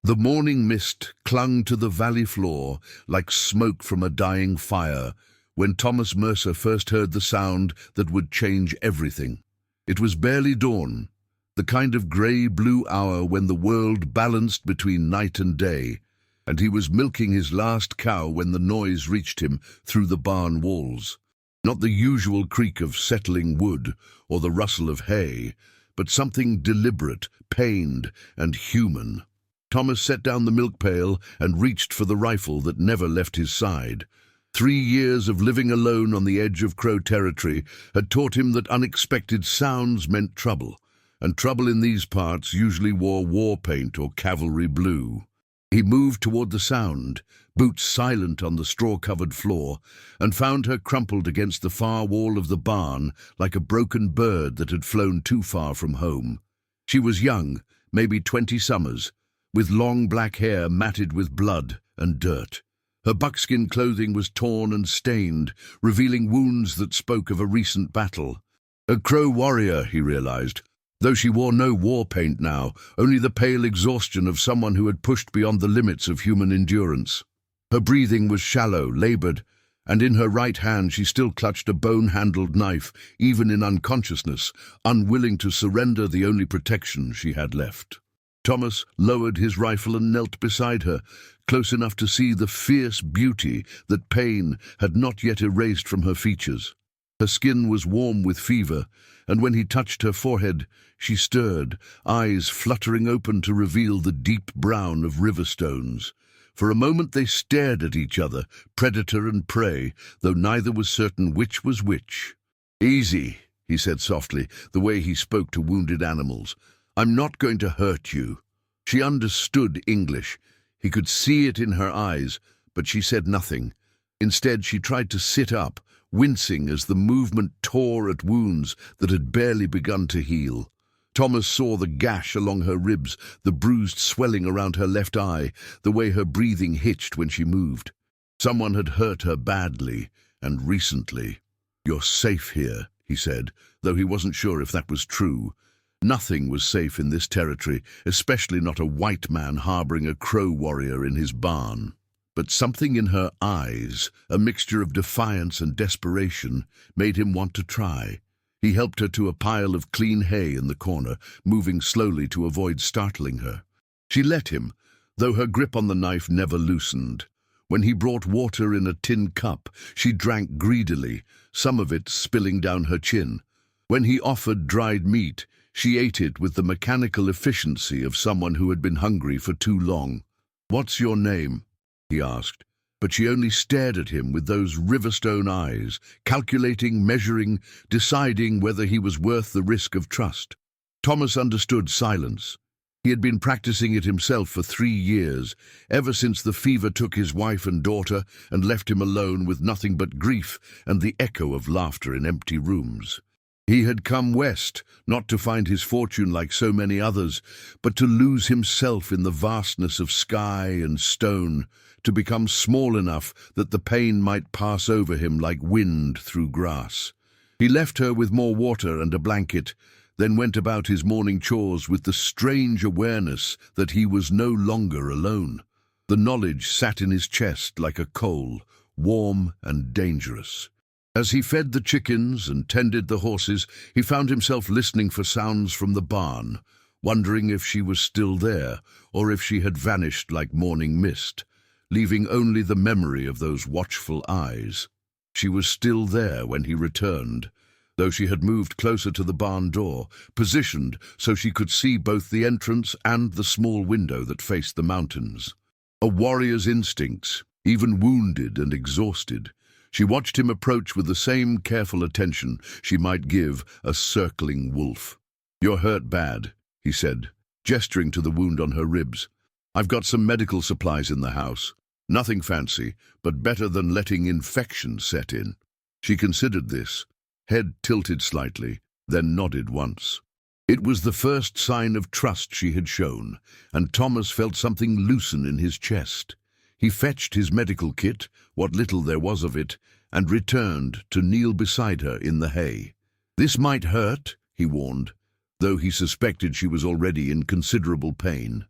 The morning mist clung to the valley floor like smoke from a dying fire when Thomas Mercer first heard the sound that would change everything. It was barely dawn, the kind of grey-blue hour when the world balanced between night and day, and he was milking his last cow when the noise reached him through the barn walls. Not the usual creak of settling wood or the rustle of hay, but something deliberate, pained, and human. Thomas set down the milk pail and reached for the rifle that never left his side. 3 years of living alone on the edge of Crow territory had taught him that unexpected sounds meant trouble, and trouble in these parts usually wore war paint or cavalry blue. He moved toward the sound, boots silent on the straw-covered floor, and found her crumpled against the far wall of the barn like a broken bird that had flown too far from home. She was young, maybe 20 summers, with long black hair matted with blood and dirt. Her buckskin clothing was torn and stained, revealing wounds that spoke of a recent battle. A Crow warrior, he realized, though she wore no war paint now, only the pale exhaustion of someone who had pushed beyond the limits of human endurance. Her breathing was shallow, labored, and in her right hand she still clutched a bone-handled knife, even in unconsciousness, unwilling to surrender the only protection she had left. Thomas lowered his rifle and knelt beside her, close enough to see the fierce beauty that pain had not yet erased from her features. Her skin was warm with fever, and when he touched her forehead, she stirred, eyes fluttering open to reveal the deep brown of river stones. For a moment they stared at each other, predator and prey, though neither was certain which was which. "Easy," he said softly, the way he spoke to wounded animals. "I'm not going to hurt you." She understood English. He could see it in her eyes, but she said nothing. Instead, she tried to sit up, wincing as the movement tore at wounds that had barely begun to heal. Thomas saw the gash along her ribs, the bruised swelling around her left eye, the way her breathing hitched when she moved. Someone had hurt her badly, and recently. "You're safe here," he said, though he wasn't sure if that was true. Nothing was safe in this territory, especially not a white man harboring a Crow warrior in his barn. But something in her eyes, a mixture of defiance and desperation, made him want to try. He helped her to a pile of clean hay in the corner, moving slowly to avoid startling her. She let him, though her grip on the knife never loosened. When he brought water in a tin cup, she drank greedily, some of it spilling down her chin. When he offered dried meat, she ate it with the mechanical efficiency of someone who had been hungry for too long. "What's your name?" he asked, but she only stared at him with those riverstone eyes, calculating, measuring, deciding whether he was worth the risk of trust. Thomas understood silence. He had been practicing it himself for 3 years, ever since the fever took his wife and daughter and left him alone with nothing but grief and the echo of laughter in empty rooms. He had come west, not to find his fortune like so many others, but to lose himself in the vastness of sky and stone, to become small enough that the pain might pass over him like wind through grass. He left her with more water and a blanket, then went about his morning chores with the strange awareness that he was no longer alone. The knowledge sat in his chest like a coal, warm and dangerous. As he fed the chickens and tended the horses, he found himself listening for sounds from the barn, wondering if she was still there or if she had vanished like morning mist, leaving only the memory of those watchful eyes. She was still there when he returned, though she had moved closer to the barn door, positioned so she could see both the entrance and the small window that faced the mountains. A warrior's instincts, even wounded and exhausted, she watched him approach with the same careful attention she might give a circling wolf. "You're hurt bad," he said, gesturing to the wound on her ribs. "I've got some medical supplies in the house. Nothing fancy, but better than letting infection set in." She considered this, head tilted slightly, then nodded once. It was the first sign of trust she had shown, and Thomas felt something loosen in his chest. He fetched his medical kit, what little there was of it, and returned to kneel beside her in the hay. "This might hurt," he warned, though he suspected she was already in considerable pain.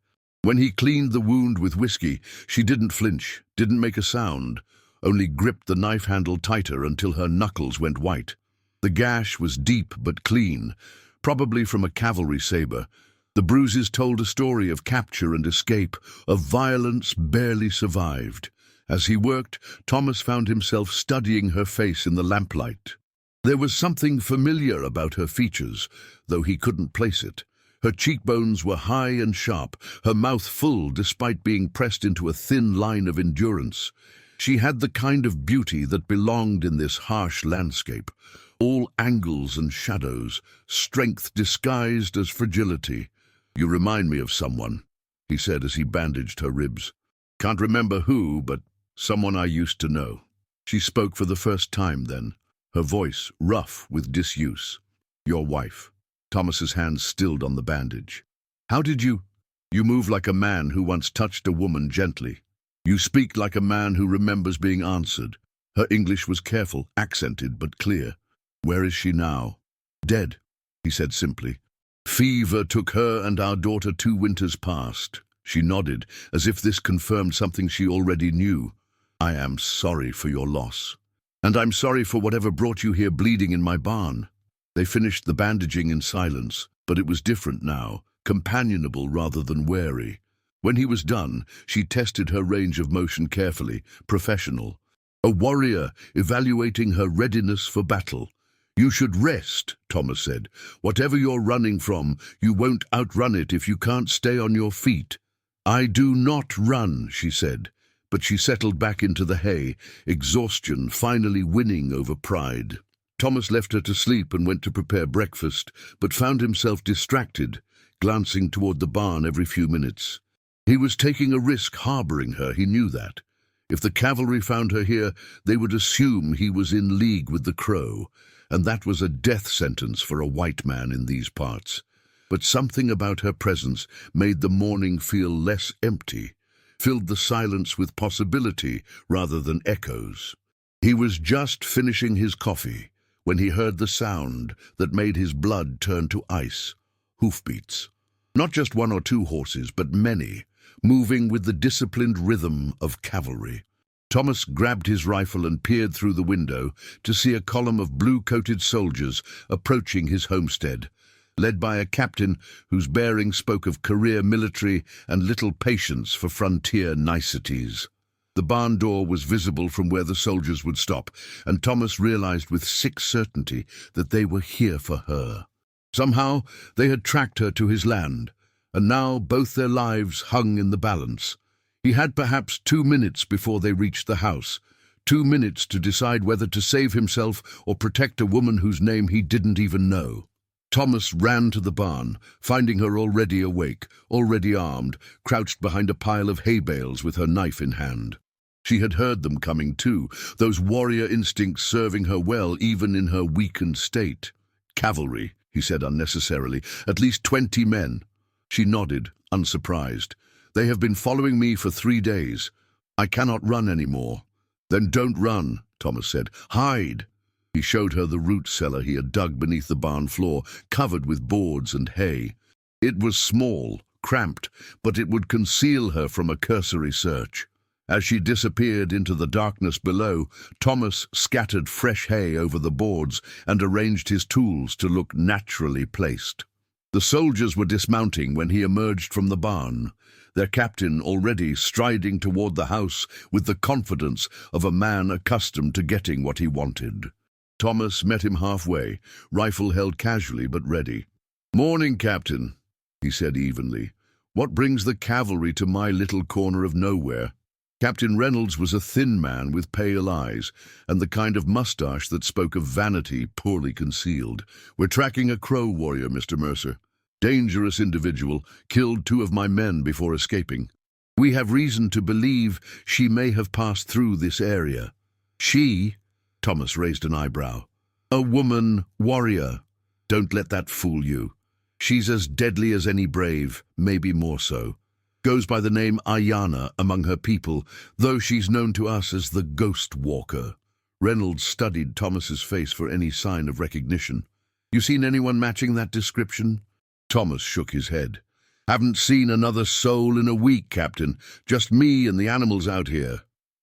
When he cleaned the wound with whiskey, she didn't flinch, didn't make a sound, only gripped the knife handle tighter until her knuckles went white. The gash was deep but clean, probably from a cavalry saber. The bruises told a story of capture and escape, of violence barely survived. As he worked, Thomas found himself studying her face in the lamplight. There was something familiar about her features, though he couldn't place it. Her cheekbones were high and sharp, her mouth full despite being pressed into a thin line of endurance. She had the kind of beauty that belonged in this harsh landscape. All angles and shadows, strength disguised as fragility. "You remind me of someone," he said as he bandaged her ribs. "Can't remember who, but someone I used to know." She spoke for the first time then, her voice rough with disuse. "Your wife." Thomas's hands stilled on the bandage. "How did you—" "You move like a man who once touched a woman gently. You speak like a man who remembers being answered." Her English was careful, accented, but clear. "Where is she now?" "Dead," he said simply. "Fever took her and our daughter 2 winters past." She nodded, as if this confirmed something she already knew. "I am sorry for your loss. And I'm sorry for whatever brought you here bleeding in my barn." They finished the bandaging in silence, but it was different now, companionable rather than wary. When he was done, she tested her range of motion carefully, professional. A warrior evaluating her readiness for battle. "You should rest," Thomas said. "Whatever you're running from, you won't outrun it if you can't stay on your feet." "I do not run," she said, but she settled back into the hay, exhaustion finally winning over pride. Thomas left her to sleep and went to prepare breakfast, but found himself distracted, glancing toward the barn every few minutes. He was taking a risk harboring her, he knew that. If the cavalry found her here, they would assume he was in league with the Crow, and that was a death sentence for a white man in these parts. But something about her presence made the morning feel less empty, filled the silence with possibility rather than echoes. He was just finishing his coffee when he heard the sound that made his blood turn to ice. Hoofbeats. Not just 1 or 2 horses, but many, moving with the disciplined rhythm of cavalry. Thomas grabbed his rifle and peered through the window to see a column of blue-coated soldiers approaching his homestead, led by a captain whose bearing spoke of career military and little patience for frontier niceties. The barn door was visible from where the soldiers would stop, and Thomas realized with sick certainty that they were here for her. Somehow they had tracked her to his land, and now both their lives hung in the balance. He had perhaps 2 minutes before they reached the house, 2 minutes to decide whether to save himself or protect a woman whose name he didn't even know. Thomas ran to the barn, finding her already awake, already armed, crouched behind a pile of hay bales with her knife in hand. She had heard them coming too, those warrior instincts serving her well even in her weakened state. "Cavalry," he said unnecessarily, "at least 20 men." She nodded, unsurprised. "They have been following me for 3 days. I cannot run anymore." "Then don't run," Thomas said. "Hide." He showed her the root cellar he had dug beneath the barn floor, covered with boards and hay. It was small, cramped, but it would conceal her from a cursory search. As she disappeared into the darkness below, Thomas scattered fresh hay over the boards and arranged his tools to look naturally placed. The soldiers were dismounting when he emerged from the barn, their captain already striding toward the house with the confidence of a man accustomed to getting what he wanted. Thomas met him halfway, rifle held casually but ready. "Morning, Captain," he said evenly. "What brings the cavalry to my little corner of nowhere?" Captain Reynolds was a thin man with pale eyes, and the kind of mustache that spoke of vanity poorly concealed. "We're tracking a Crow warrior, Mr. Mercer. Dangerous individual, killed 2 of my men before escaping. We have reason to believe she may have passed through this area." "She?" Thomas raised an eyebrow. "A woman warrior. Don't let that fool you. She's as deadly as any brave, maybe more so. Goes by the name Aiyana among her people, though she's known to us as the Ghost Walker." Reynolds studied Thomas's face for any sign of recognition. "You seen anyone matching that description?" Thomas shook his head. Haven't seen another soul in a week, Captain. Just me and the animals out here.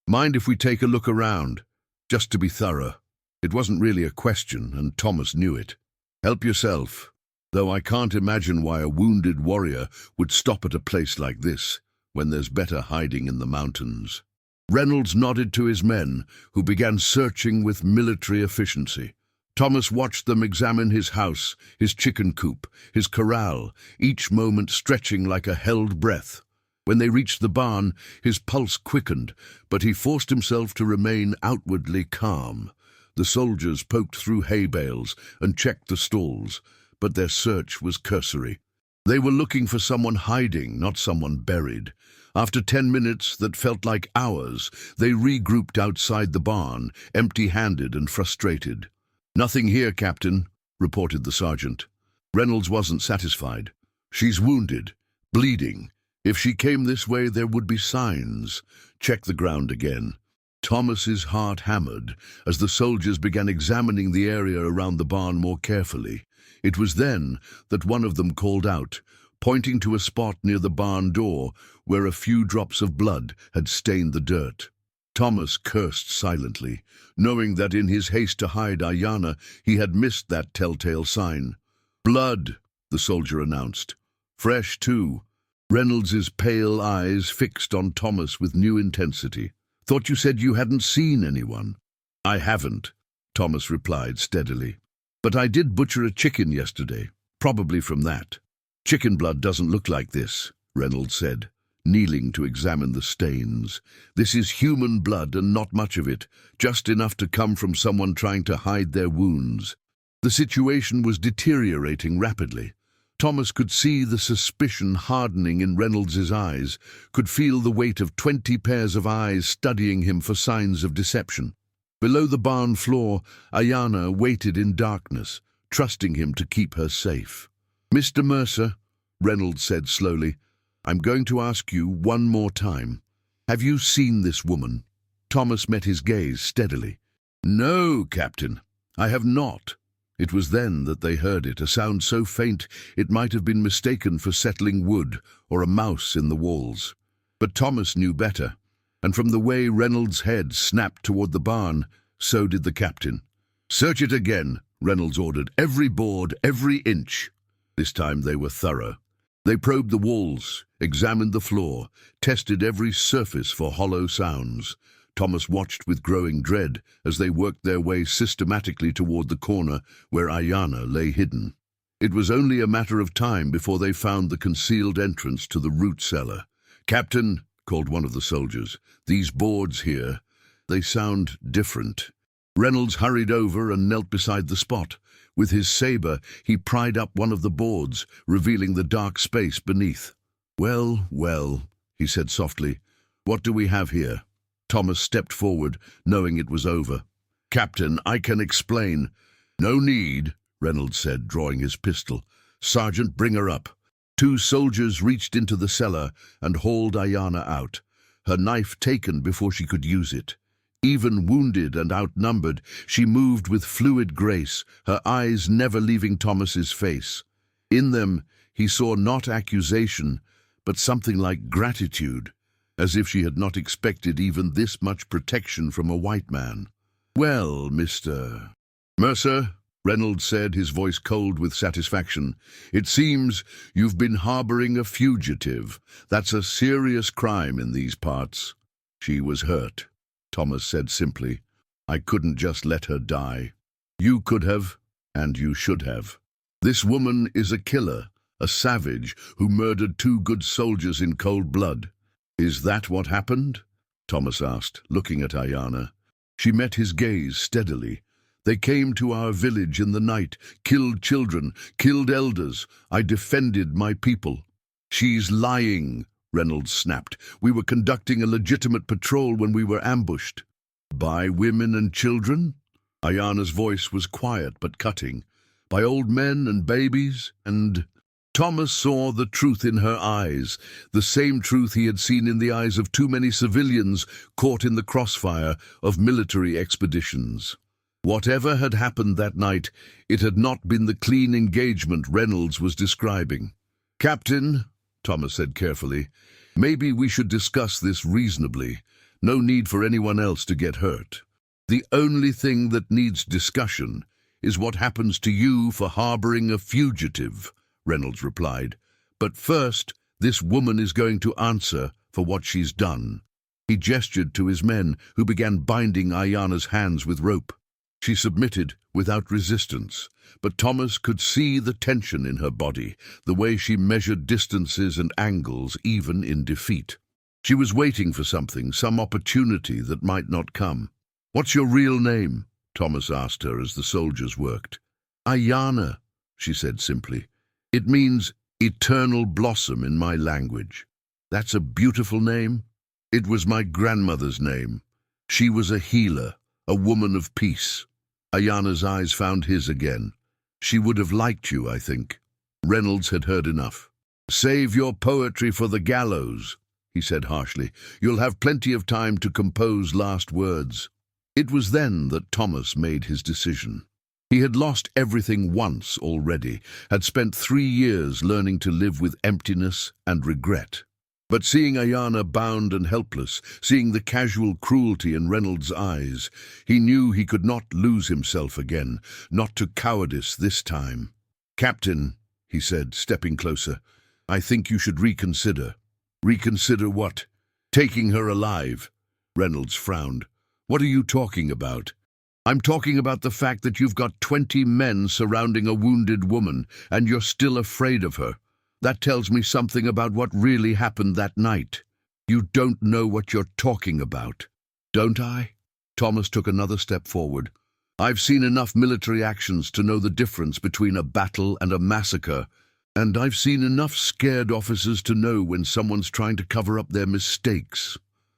Mind if we take a look around? Just to be thorough. It wasn't really a question, and Thomas knew it. Help yourself. Though I can't imagine why a wounded warrior would stop at a place like this, when there's better hiding in the mountains. Reynolds nodded to his men, who began searching with military efficiency. Thomas watched them examine his house, his chicken coop, his corral, each moment stretching like a held breath. When they reached the barn, his pulse quickened, but he forced himself to remain outwardly calm. The soldiers poked through hay bales and checked the stalls, but their search was cursory. They were looking for someone hiding, not someone buried. After 10 minutes that felt like hours, they regrouped outside the barn, empty-handed and frustrated. "Nothing here, Captain," reported the sergeant. Reynolds wasn't satisfied. "She's wounded, bleeding. If she came this way, there would be signs. Check the ground again." Thomas's heart hammered as the soldiers began examining the area around the barn more carefully. It was then that one of them called out, pointing to a spot near the barn door where a few drops of blood had stained the dirt. Thomas cursed silently, knowing that in his haste to hide Aiyana, he had missed that telltale sign. "Blood," the soldier announced. "Fresh, too." Reynolds's pale eyes fixed on Thomas with new intensity. "Thought you said you hadn't seen anyone." "I haven't," Thomas replied steadily. "But I did butcher a chicken yesterday, probably from that." "Chicken blood doesn't look like this," Reynolds said, kneeling to examine the stains. "This is human blood and not much of it, just enough to come from someone trying to hide their wounds." The situation was deteriorating rapidly. Thomas could see the suspicion hardening in Reynolds's eyes, could feel the weight of 20 pairs of eyes studying him for signs of deception. Below the barn floor, Aiyana waited in darkness, trusting him to keep her safe. "Mr. Mercer," Reynolds said slowly, "I'm going to ask you one more time. Have you seen this woman?" Thomas met his gaze steadily. "No, Captain, I have not." It was then that they heard it, a sound so faint it might have been mistaken for settling wood or a mouse in the walls. But Thomas knew better, and from the way Reynolds' head snapped toward the barn, so did the captain. "Search it again," Reynolds ordered. "Every board, every inch." This time they were thorough. They probed the walls, examined the floor, tested every surface for hollow sounds. Thomas watched with growing dread as they worked their way systematically toward the corner where Aiyana lay hidden. It was only a matter of time before they found the concealed entrance to the root cellar. "Captain," called one of the soldiers, "these boards here, they sound different." Reynolds hurried over and knelt beside the spot. With his saber, he pried up one of the boards, revealing the dark space beneath. "Well, well," he said softly, "what do we have here?" Thomas stepped forward, knowing it was over. "Captain, I can explain." "No need," Reynolds said, drawing his pistol. "Sergeant, bring her up." 2 soldiers reached into the cellar and hauled Aiyana out, her knife taken before she could use it. Even wounded and outnumbered, she moved with fluid grace, her eyes never leaving Thomas's face. In them, he saw not accusation, but something like gratitude, as if she had not expected even this much protection from a white man. "Well, Mr. Mercer," Reynolds said, his voice cold with satisfaction, "it seems you've been harboring a fugitive. That's a serious crime in these parts." "She was hurt," Thomas said simply. "I couldn't just let her die." "You could have, and you should have. This woman is a killer, a savage who murdered 2 good soldiers in cold blood." "Is that what happened?" Thomas asked, looking at Aiyana. She met his gaze steadily. "They came to our village in the night, killed children, killed elders. I defended my people." "She's lying," Reynolds snapped. "We were conducting a legitimate patrol when we were ambushed." "By women and children?" Aiyana's voice was quiet but cutting. "By old men and babies and—" Thomas saw the truth in her eyes, the same truth he had seen in the eyes of too many civilians caught in the crossfire of military expeditions. Whatever had happened that night, it had not been the clean engagement Reynolds was describing. "Captain," Thomas said carefully. Maybe we should discuss this reasonably. No need for anyone else to get hurt. The only thing that needs discussion is what happens to you for harboring a fugitive, Reynolds replied. But first, this woman is going to answer for what she's done. He gestured to his men, who began binding Aiyana's hands with rope. She submitted without resistance, but Thomas could see the tension in her body, the way she measured distances and angles even in defeat. She was waiting for something, some opportunity that might not come. "What's your real name?" Thomas asked her as the soldiers worked. "Aiyana," she said simply. "It means eternal blossom in my language." "That's a beautiful name." "It was my grandmother's name. She was a healer, a woman of peace." Aiyana's eyes found his again. "She would have liked you, I think." Reynolds had heard enough. "Save your poetry for the gallows," he said harshly. "You'll have plenty of time to compose last words." It was then that Thomas made his decision. He had lost everything once already, had spent 3 years learning to live with emptiness and regret. But seeing Aiyana bound and helpless, seeing the casual cruelty in Reynolds' eyes, he knew he could not lose himself again, not to cowardice this time. "Captain," he said, stepping closer, "I think you should reconsider." "Reconsider what?" "Taking her alive." Reynolds frowned. "What are you talking about?" "I'm talking about the fact that you've got 20 men surrounding a wounded woman, and you're still afraid of her. That tells me something about what really happened that night. You don't know what you're talking about." "Don't I?" Thomas took another step forward. "I've seen enough military actions to know the difference between a battle and a massacre, and I've seen enough scared officers to know when someone's trying to cover up their mistakes."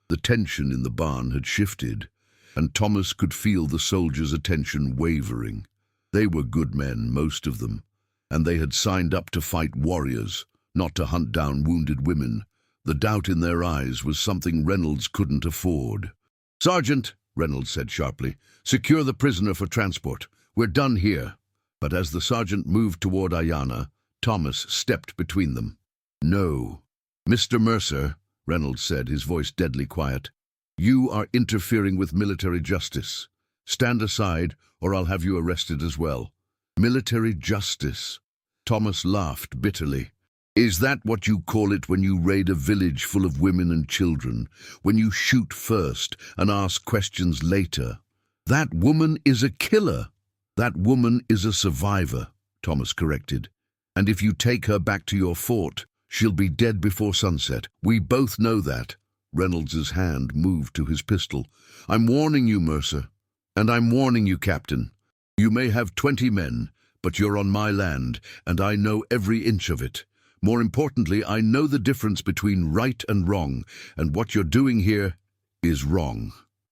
The tension in the barn had shifted, and Thomas could feel the soldiers' attention wavering. They were good men, most of them, and they had signed up to fight warriors, not to hunt down wounded women. The doubt in their eyes was something Reynolds couldn't afford. "Sergeant," Reynolds said sharply, "secure the prisoner for transport. We're done here." But as the sergeant moved toward Aiyana, Thomas stepped between them. "No." "Mr. Mercer," Reynolds said, his voice deadly quiet, "you are interfering with military justice. Stand aside, or I'll have you arrested as well." "Military justice?" Thomas laughed bitterly. "Is that what you call it when you raid a village full of women and children? When you shoot first and ask questions later? That woman is a killer." "That woman is a survivor," Thomas corrected. "And if you take her back to your fort, she'll be dead before sunset. We both know that." Reynolds's hand moved to his pistol. "I'm warning you, Mercer. And I'm warning you, Captain. You may have 20 men, but you're on my land, and I know every inch of it. More importantly, I know the difference between right and wrong, and what you're doing here is wrong."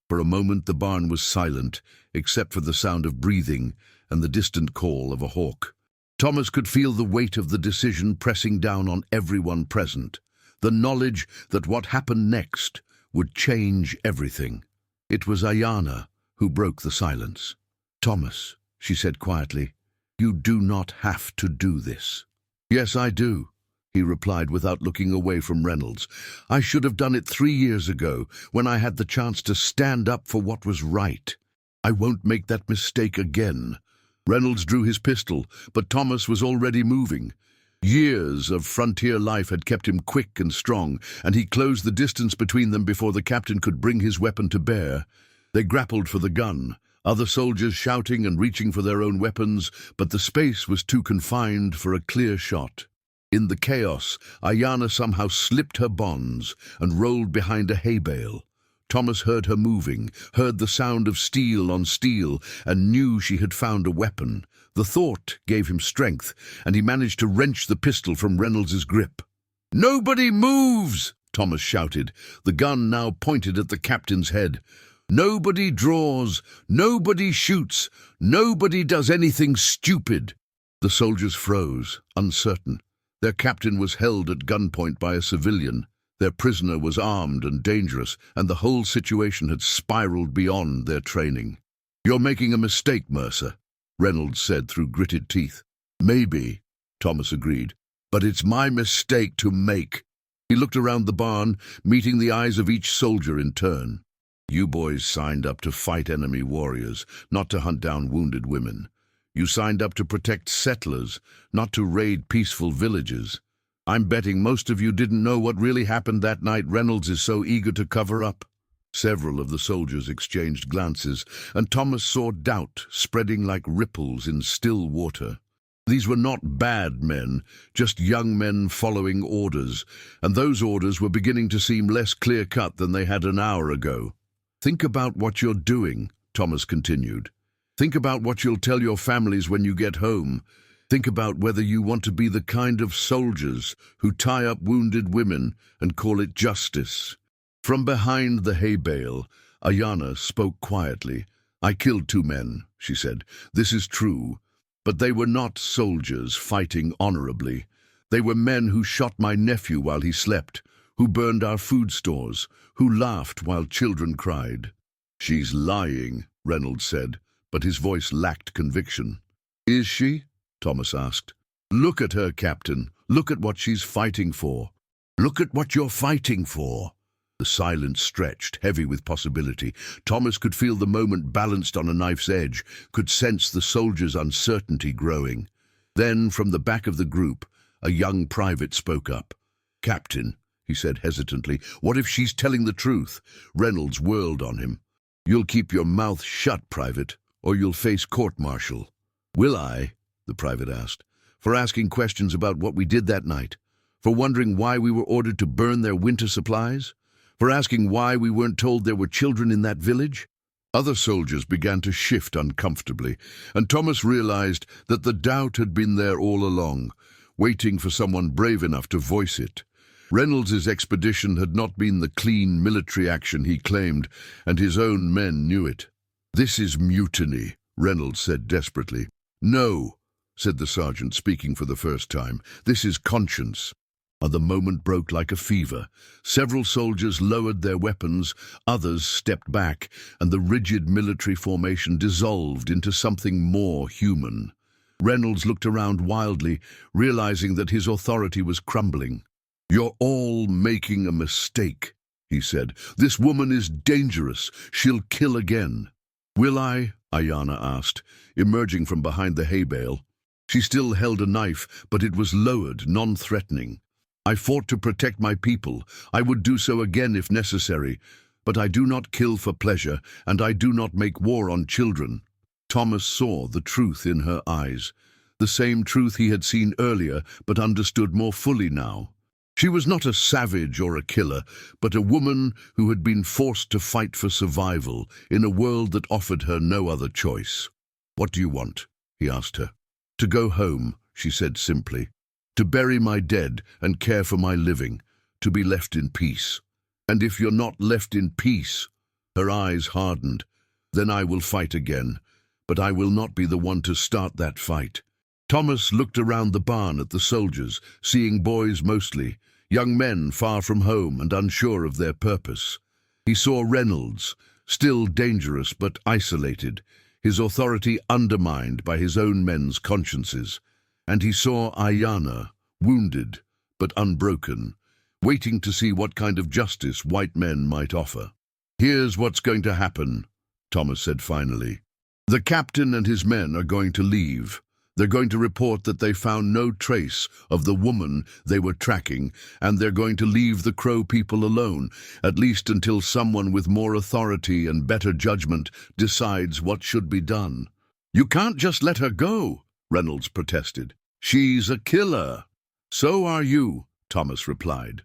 For a moment the barn was silent, except for the sound of breathing and the distant call of a hawk. Thomas could feel the weight of the decision pressing down on everyone present, the knowledge that what happened next would change everything. It was Aiyana who broke the silence. "Thomas," she said quietly, "you do not have to do this." "Yes, I do," he replied without looking away from Reynolds. "I should have done it 3 years ago, when I had the chance to stand up for what was right. I won't make that mistake again." Reynolds drew his pistol, but Thomas was already moving. Years of frontier life had kept him quick and strong, and he closed the distance between them before the captain could bring his weapon to bear. They grappled for the gun, other soldiers shouting and reaching for their own weapons, but the space was too confined for a clear shot. In the chaos, Aiyana somehow slipped her bonds and rolled behind a hay bale. Thomas heard her moving, heard the sound of steel on steel, and knew she had found a weapon. The thought gave him strength, and he managed to wrench the pistol from Reynolds's grip. "Nobody moves!" Thomas shouted, the gun now pointed at the captain's head. "Nobody draws, nobody shoots, nobody does anything stupid." The soldiers froze, uncertain. Their captain was held at gunpoint by a civilian. Their prisoner was armed and dangerous, and the whole situation had spiraled beyond their training. "You're making a mistake, Mercer," Reynolds said through gritted teeth. "Maybe," Thomas agreed, but it's my mistake to make." He looked around the barn, meeting the eyes of each soldier in turn. "You boys signed up to fight enemy warriors, not to hunt down wounded women. You signed up to protect settlers, not to raid peaceful villages. I'm betting most of you didn't know what really happened that night Reynolds is so eager to cover up." Several of the soldiers exchanged glances, and Thomas saw doubt spreading like ripples in still water. These were not bad men, just young men following orders, and those orders were beginning to seem less clear-cut than they had an hour ago. "Think about what you're doing," Thomas continued. "Think about what you'll tell your families when you get home. Think about whether you want to be the kind of soldiers who tie up wounded women and call it justice." From behind the hay bale, Aiyana spoke quietly. "I killed 2 men," she said. "This is true. But they were not soldiers fighting honorably. They were men who shot my nephew while he slept, who burned our food stores, who laughed while children cried." "She's lying," Reynolds said, but his voice lacked conviction. "Is she?" Thomas asked. "Look at her, Captain. Look at what she's fighting for. Look at what you're fighting for." The silence stretched, heavy with possibility. Thomas could feel the moment balanced on a knife's edge, could sense the soldiers' uncertainty growing. Then, from the back of the group, a young private spoke up. "Captain," he said hesitantly, "what if she's telling the truth?" Reynolds whirled on him. "You'll keep your mouth shut, Private, or you'll face court-martial." "Will I?" the private asked. "For asking questions about what we did that night? For wondering why we were ordered to burn their winter supplies? For asking why we weren't told there were children in that village?" Other soldiers began to shift uncomfortably, and Thomas realized that the doubt had been there all along, waiting for someone brave enough to voice it. Reynolds's expedition had not been the clean military action he claimed, and his own men knew it. "This is mutiny," Reynolds said desperately. "No," said the sergeant, speaking for the first time. "This is conscience." And the moment broke like a fever. Several soldiers lowered their weapons, others stepped back, and the rigid military formation dissolved into something more human. Reynolds looked around wildly, realizing that his authority was crumbling. "You're all making a mistake," he said. "This woman is dangerous. She'll kill again." "Will I?" Aiyana asked, emerging from behind the hay bale. She still held a knife, but it was lowered, non-threatening. "I fought to protect my people. I would do so again if necessary. But I do not kill for pleasure, and I do not make war on children." Thomas saw the truth in her eyes, the same truth he had seen earlier, but understood more fully now. She was not a savage or a killer, but a woman who had been forced to fight for survival in a world that offered her no other choice. "What do you want?" he asked her. "To go home," she said simply. "To bury my dead and care for my living, to be left in peace. And if you're not left in peace," her eyes hardened, "then I will fight again, but I will not be the one to start that fight." Thomas looked around the barn at the soldiers, seeing boys mostly, young men far from home and unsure of their purpose. He saw Reynolds, still dangerous but isolated, his authority undermined by his own men's consciences. And he saw Aiyana, wounded but unbroken, waiting to see what kind of justice white men might offer. "Here's what's going to happen," Thomas said finally. "The captain and his men are going to leave. They're going to report that they found no trace of the woman they were tracking, and they're going to leave the Crow people alone, at least until someone with more authority and better judgment decides what should be done." "You can't just let her go," Reynolds protested. "She's a killer." "So are you," Thomas replied.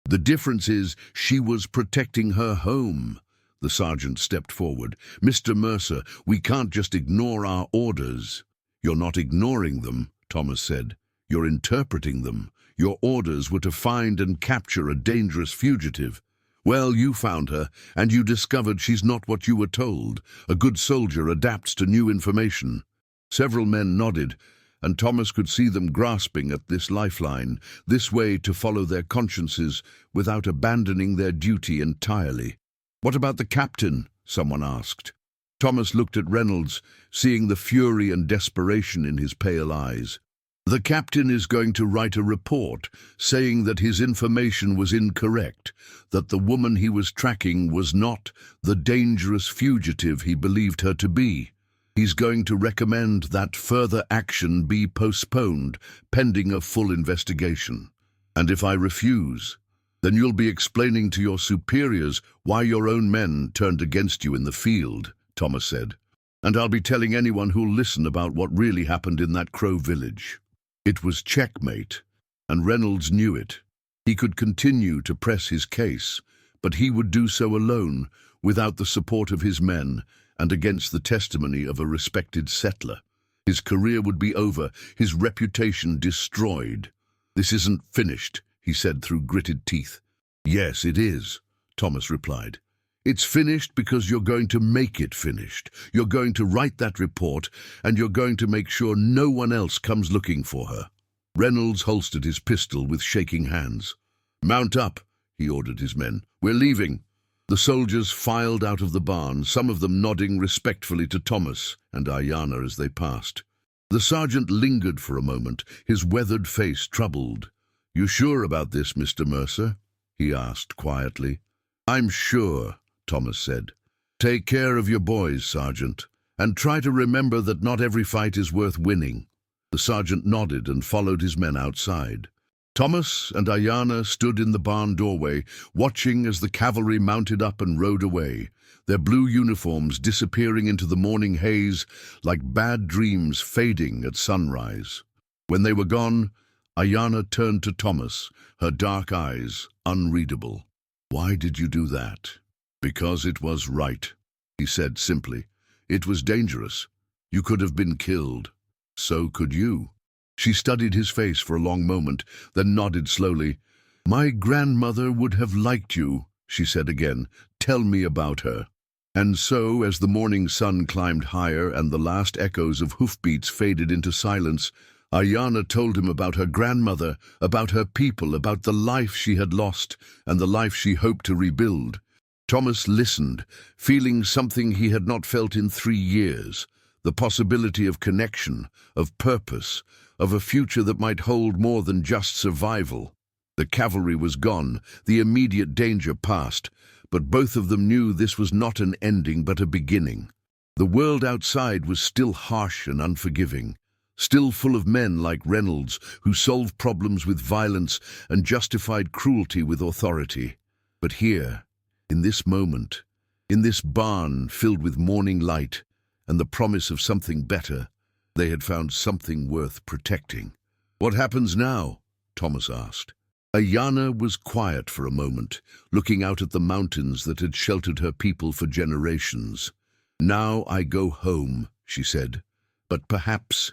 "The difference is she was protecting her home." The sergeant stepped forward. "Mr. Mercer, we can't just ignore our orders." "You're not ignoring them," Thomas said. "You're interpreting them. Your orders were to find and capture a dangerous fugitive. Well, you found her, and you discovered she's not what you were told. A good soldier adapts to new information." Several men nodded, and Thomas could see them grasping at this lifeline, this way to follow their consciences without abandoning their duty entirely. "What about the captain?" someone asked. Thomas looked at Reynolds, seeing the fury and desperation in his pale eyes. The captain is going to write a report saying that his information was incorrect, that the woman he was tracking was not the dangerous fugitive he believed her to be. He's going to recommend that further action be postponed pending a full investigation. And if I refuse, then you'll be explaining to your superiors why your own men turned against you in the field, Thomas said. And I'll be telling anyone who'll listen about what really happened in that Crow village. It was checkmate, and Reynolds knew it. He could continue to press his case, but he would do so alone, without the support of his men, and against the testimony of a respected settler. His career would be over, his reputation destroyed. "This isn't finished," he said through gritted teeth. "Yes, it is," Thomas replied. "It's finished because you're going to make it finished. You're going to write that report, and you're going to make sure no one else comes looking for her." Reynolds holstered his pistol with shaking hands. "Mount up," he ordered his men. "We're leaving." The soldiers filed out of the barn, some of them nodding respectfully to Thomas and Aiyana as they passed. The sergeant lingered for a moment, his weathered face troubled. "You sure about this, Mr. Mercer?" he asked quietly. "I'm sure," Thomas said. "Take care of your boys, Sergeant, and try to remember that not every fight is worth winning." The sergeant nodded and followed his men outside. Thomas and Aiyana stood in the barn doorway, watching as the cavalry mounted up and rode away, their blue uniforms disappearing into the morning haze like bad dreams fading at sunrise. When they were gone, Aiyana turned to Thomas, her dark eyes unreadable. "Why did you do that?" "Because it was right," he said simply. "It was dangerous. You could have been killed. So could you." She studied his face for a long moment, then nodded slowly. "My grandmother would have liked you," she said again. "Tell me about her." And so, as the morning sun climbed higher and the last echoes of hoofbeats faded into silence, Aiyana told him about her grandmother, about her people, about the life she had lost and the life she hoped to rebuild. Thomas listened, feeling something he had not felt in 3 years, the possibility of connection, of purpose, of a future that might hold more than just survival. The cavalry was gone, the immediate danger past, but both of them knew this was not an ending but a beginning. The world outside was still harsh and unforgiving, still full of men like Reynolds who solved problems with violence and justified cruelty with authority. But here, in this moment, in this barn filled with morning light and the promise of something better, they had found something worth protecting. "What happens now?" Thomas asked. Aiyana was quiet for a moment, looking out at the mountains that had sheltered her people for generations. "Now I go home," she said. "But perhaps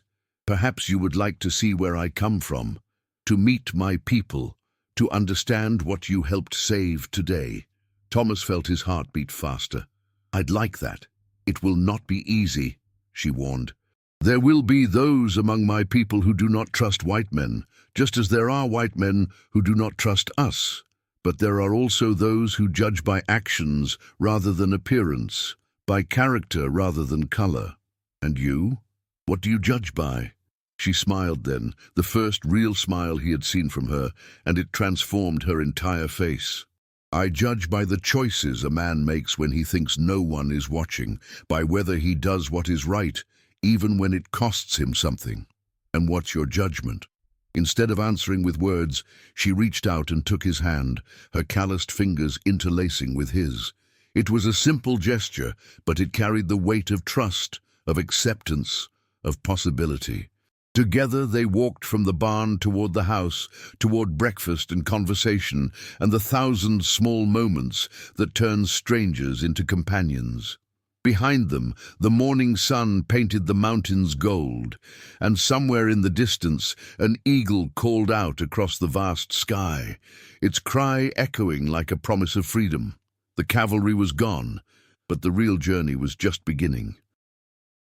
you would like to see where I come from, to meet my people, to understand what you helped save today." Thomas felt his heart beat faster. "I'd like that. It will not be easy," she warned. "There will be those among my people who do not trust white men, just as there are white men who do not trust us. But there are also those who judge by actions rather than appearance, by character rather than color. And you? What do you judge by?" She smiled then, the first real smile he had seen from her, and it transformed her entire face. "I judge by the choices a man makes when he thinks no one is watching, by whether he does what is right, even when it costs him something." "And what's your judgment?" Instead of answering with words, she reached out and took his hand, her calloused fingers interlacing with his. It was a simple gesture, but it carried the weight of trust, of acceptance, of possibility. Together they walked from the barn toward the house, toward breakfast and conversation, and the 1,000 small moments that turned strangers into companions. Behind them, the morning sun painted the mountains gold, and somewhere in the distance, an eagle called out across the vast sky, its cry echoing like a promise of freedom. The cavalry was gone, but the real journey was just beginning.